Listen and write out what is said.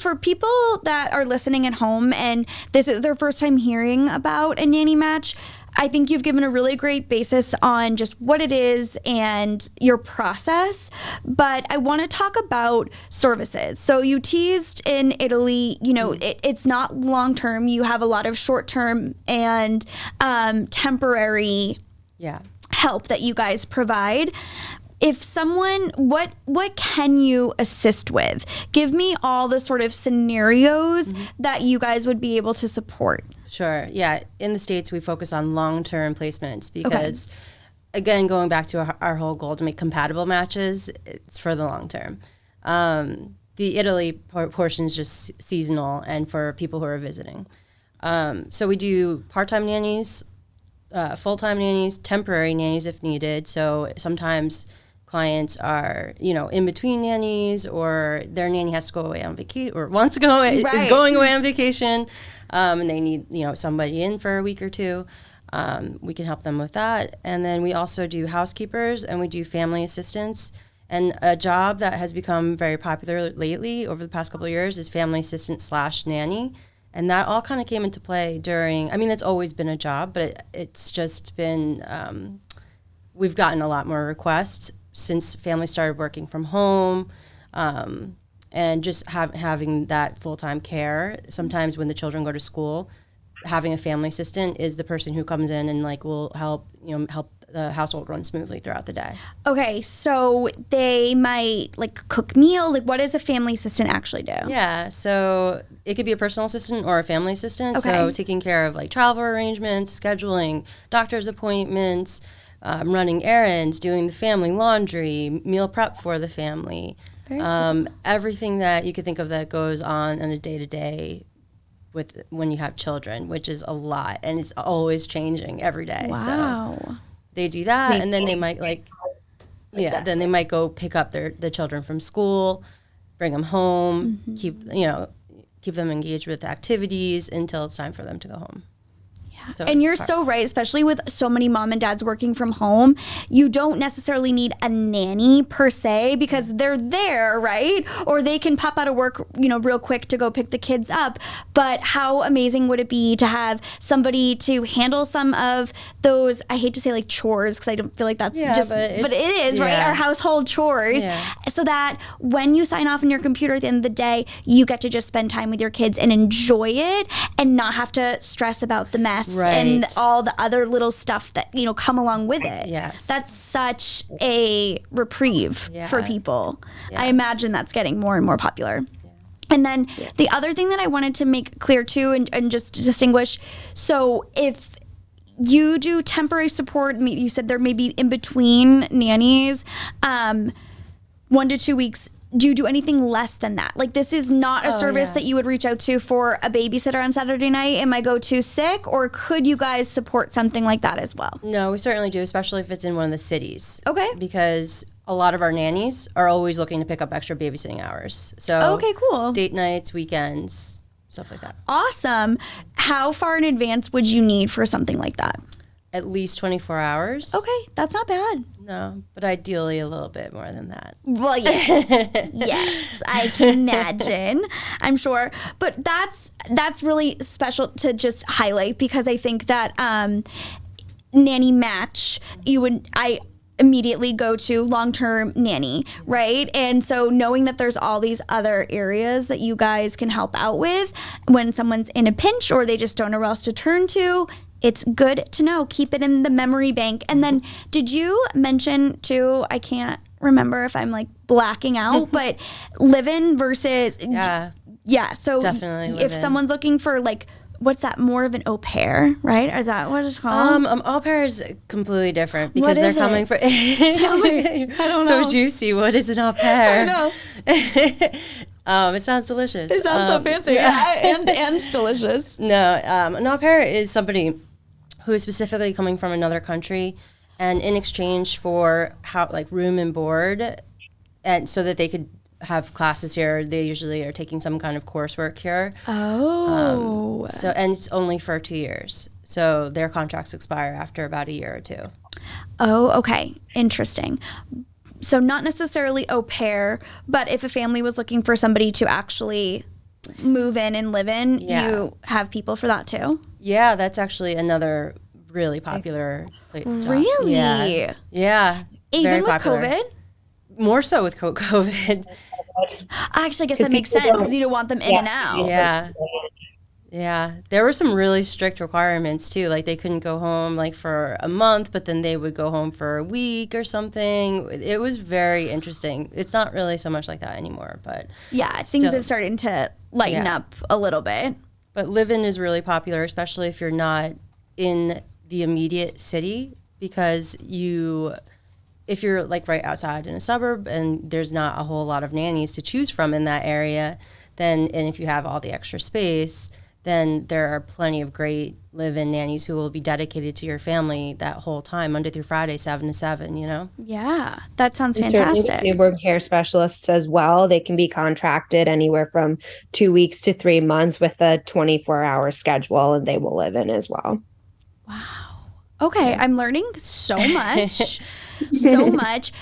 for people that are listening at home and this is their first time hearing about a nanny match, I think you've given a really great basis on just what it is and your process. But I want to talk about services. So you teased in Italy, you know, it's not long term. You have a lot of short term and temporary help that you guys provide. If someone, what can you assist with? Give me all the sort of scenarios that you guys would be able to support. Sure. Yeah. In the States, we focus on long-term placements because, again, going back to our whole goal to make compatible matches, it's for the long term. The Italy portion is just seasonal and for people who are visiting. So we do part-time nannies, full-time nannies, temporary nannies if needed. So sometimes clients are, you know, in between nannies, or their nanny has to go away on vacation, or wants to go away, is going away on vacation, and they need, you know, somebody in for a week or two. We can help them with that. And then we also do housekeepers and we do family assistants. And a job that has become very popular lately over the past couple of years is family assistant / nanny. And that all kind of came into play during, I mean, it's always been a job, but it's just been, we've gotten a lot more requests since families started working from home, and just having that full-time care. Sometimes when the children go to school, having a family assistant is the person who comes in and like will help the household run smoothly throughout the day. Okay, so they might like cook meals. Like, what does a family assistant actually do? Yeah, so it could be a personal assistant or a family assistant. Okay. So taking care of like travel arrangements, scheduling doctor's appointments, running errands, doing the family laundry, meal prep for the family, everything that you could think of that goes on a day-to-day with when you have children, which is a lot, and it's always changing every day. Wow. So they do that, and then they might then they might go pick up the children from school, bring them home, keep them engaged with activities until it's time for them to go home. So and you're so right, especially with so many mom and dads working from home. You don't necessarily need a nanny per se because they're there, right? Or they can pop out of work, you know, real quick to go pick the kids up. But how amazing would it be to have somebody to handle some of those, I hate to say like chores because I don't feel like that's but it is, right? Our household chores. Yeah. So that when you sign off on your computer at the end of the day, you get to just spend time with your kids and enjoy it and not have to stress about the mess. Right. And all the other little stuff that, you know, come along with it. Yes. That's such a reprieve for people. Yeah. I imagine that's getting more and more popular. Yeah. And then the other thing that I wanted to make clear too and just distinguish, so if you do temporary support, you said there may be in between nannies, 1 to 2 weeks. Do you do anything less than that? Like, this is not a service that you would reach out to for a babysitter on Saturday night. Am I go too sick? Or could you guys support something like that as well? No, we certainly do, especially if it's in one of the cities. Okay. Because a lot of our nannies are always looking to pick up extra babysitting hours. So okay, cool. Date nights, weekends, stuff like that. Awesome. How far in advance would you need for something like that? At least 24 hours. Okay, that's not bad. No, but ideally a little bit more than that. Well, yes. Yes, I can imagine. I'm sure. But that's really special to just highlight because I think that Nanny Match, I immediately go to long-term nanny, right? And so knowing that there's all these other areas that you guys can help out with when someone's in a pinch or they just don't know where else to turn to, it's good to know. Keep it in the memory bank. And then did you mention too, I can't remember if I'm like blacking out, but live-in versus... Yeah. So definitely if someone's looking for like, what's that, more of an au pair, right? Is that what it's called? Au pair is completely different because they're coming for... I don't know. So juicy. What is an au pair? I know. It sounds delicious. It sounds so fancy. And delicious. No, an au pair is somebody who is specifically coming from another country, and in exchange for room and board, and so that they could have classes here, they usually are taking some kind of coursework here. Oh. And it's only for 2 years. So their contracts expire after about a year or two. Oh, okay. Interesting. So not necessarily au pair, but if a family was looking for somebody to actually move in and live in, Yeah. you have people for that too? Yeah, that's actually another really popular place. Really? Yeah. Yeah. Even very with popular. COVID? More so with COVID. Actually, I guess that makes sense because you don't want them in and out. Yeah. Yeah. There were some really strict requirements too. Like they couldn't go home like for a month, but then they would go home for a week or something. It was very interesting. It's not really so much like that anymore, but Yeah, things still. have started to lighten up a little bit. But live-in is really popular, especially if you're not in the immediate city, because if you're like right outside in a suburb and there's not a whole lot of nannies to choose from in that area, and if you have all the extra space, then there are plenty of great live-in nannies who will be dedicated to your family that whole time, Monday through Friday, 7 to 7, you know? Yeah, that sounds And certainly fantastic. newborn care specialists as well. They can be contracted anywhere from 2 weeks to 3 months with a 24-hour schedule, and they will live in as well. Okay, I'm learning so much. So much.